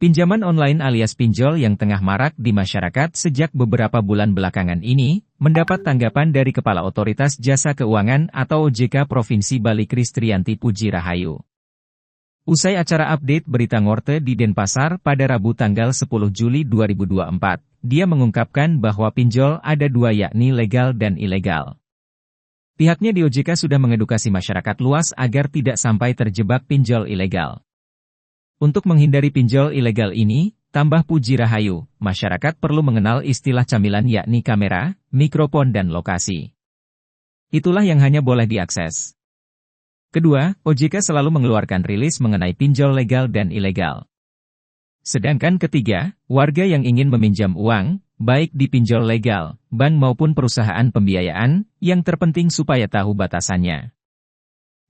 Pinjaman online alias pinjol yang tengah marak di masyarakat sejak beberapa bulan belakangan ini, mendapat tanggapan dari Kepala Otoritas Jasa Keuangan atau OJK Provinsi Bali Kristrianti Puji Rahayu. Usai acara update berita Ngorte di Denpasar pada Rabu tanggal 10 Juli 2024, dia mengungkapkan bahwa pinjol ada dua yakni legal dan ilegal. Pihaknya di OJK sudah mengedukasi masyarakat luas agar tidak sampai terjebak pinjol ilegal. Untuk menghindari pinjol ilegal ini, tambah Puji Rahayu, masyarakat perlu mengenal istilah camilan yakni kamera, mikrofon dan lokasi. Itulah yang hanya boleh diakses. Kedua, OJK selalu mengeluarkan rilis mengenai pinjol legal dan ilegal. Sedangkan ketiga, warga yang ingin meminjam uang, baik di pinjol legal, bank maupun perusahaan pembiayaan, yang terpenting supaya tahu batasannya.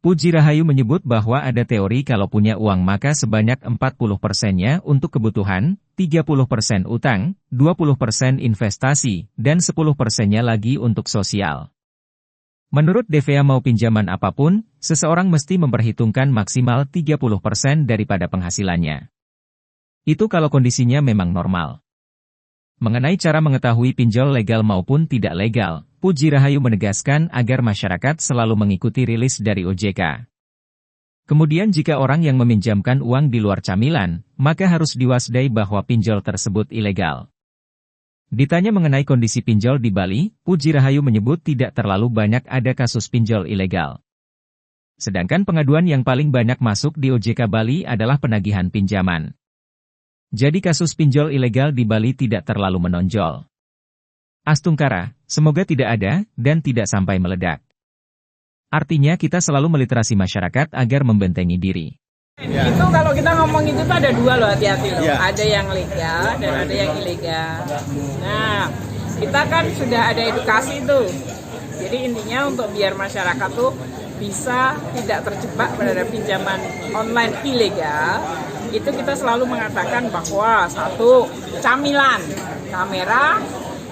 Puji Rahayu menyebut bahwa ada teori kalau punya uang maka sebanyak 40%-nya untuk kebutuhan, 30% utang, 20% investasi, dan 10%-nya lagi untuk sosial. Menurut DVA mau pinjaman apapun, seseorang mesti memperhitungkan maksimal 30% daripada penghasilannya. Itu kalau kondisinya memang normal. Mengenai cara mengetahui pinjol legal maupun tidak legal, Puji Rahayu menegaskan agar masyarakat selalu mengikuti rilis dari OJK. Kemudian jika orang yang meminjamkan uang di luar camilan, maka harus diwaspadai bahwa pinjol tersebut ilegal. Ditanya mengenai kondisi pinjol di Bali, Puji Rahayu menyebut tidak terlalu banyak ada kasus pinjol ilegal. Sedangkan pengaduan yang paling banyak masuk di OJK Bali adalah penagihan pinjaman. Jadi kasus pinjol ilegal di Bali tidak terlalu menonjol. Astungkara, semoga tidak ada, dan tidak sampai meledak. Artinya kita selalu meliterasi masyarakat agar membentengi diri. Ya. Itu kalau kita ngomong itu tuh ada dua loh, hati-hati loh. Ya. Ada yang legal dan ada yang ilegal. Nah, kita kan sudah ada edukasi tuh. Jadi intinya untuk biar masyarakat tuh bisa tidak terjebak pada pinjaman online ilegal, itu kita selalu mengatakan bahwa satu, camilan, kamera,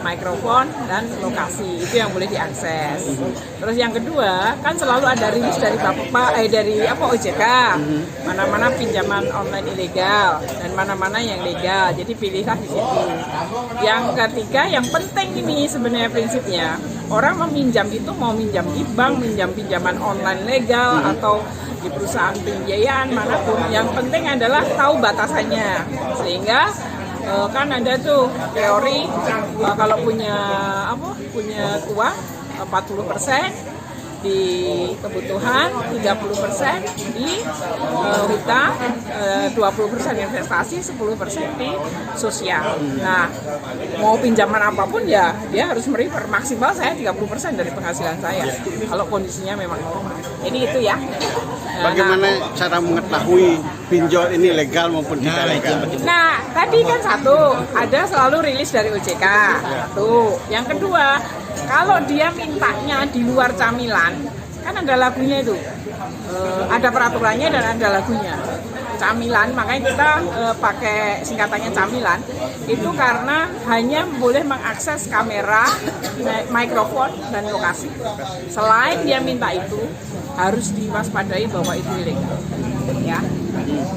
mikrofon, dan lokasi, itu yang boleh diakses. Terus yang kedua, kan selalu ada rilis dari OJK, mana-mana pinjaman online ilegal, dan mana-mana yang legal, jadi pilihlah di situ. Yang ketiga, yang penting ini sebenarnya prinsipnya, orang meminjam itu mau minjam di bank, minjam pinjaman online legal, atau di perusahaan pembiayaan manapun, yang penting adalah tahu batasannya, sehingga kan ada tuh teori kalau punya uang 40% di kebutuhan, 30% di hutang, 20% investasi, 10% di sosial. Nah, mau pinjaman apapun ya dia harus merefer maksimal saya 30% dari penghasilan saya. Kalau kondisinya memang normal. Jadi itu ya. Bagaimana cara mengetahui pinjol ini legal maupun tidak legal? Nah, tadi kan satu, ada selalu rilis dari OJK. Satu. Yang kedua, kalau dia mintanya di luar camilan, kan ada lagunya itu. Ada peraturannya dan ada lagunya. Camilan, makanya kita pakai singkatannya camilan, itu karena hanya boleh mengakses kamera, mikrofon, dan lokasi. Selain dia minta itu, harus diwaspadai bahwa itu ilegal.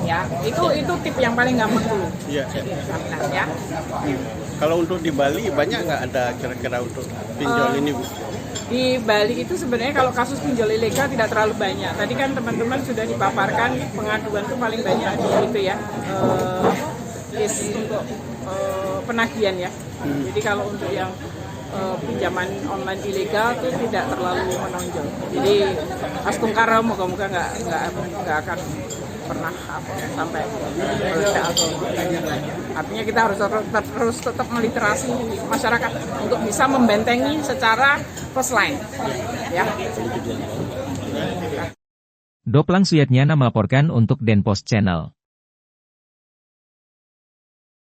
Ya, itu tip yang paling gampang dulu. Ya. Kalau untuk di Bali banyak nggak ada kira-kira untuk pinjol ini, Bu? Di Bali itu sebenarnya kalau kasus pinjol ilegal tidak terlalu banyak. Tadi kan teman-teman sudah dipaparkan pengaduan itu paling banyak di itu ya, list untuk penagihan ya. Jadi kalau untuk yang pinjaman online ilegal itu tidak terlalu menonjol. Jadi astungkara moga-moga nggak akan pernah sampai meledak atau artinya kita harus tetap meliterasi masyarakat untuk bisa membentengi secara first line ya. Doplang Suyatnyana melaporkan untuk Denpos Channel.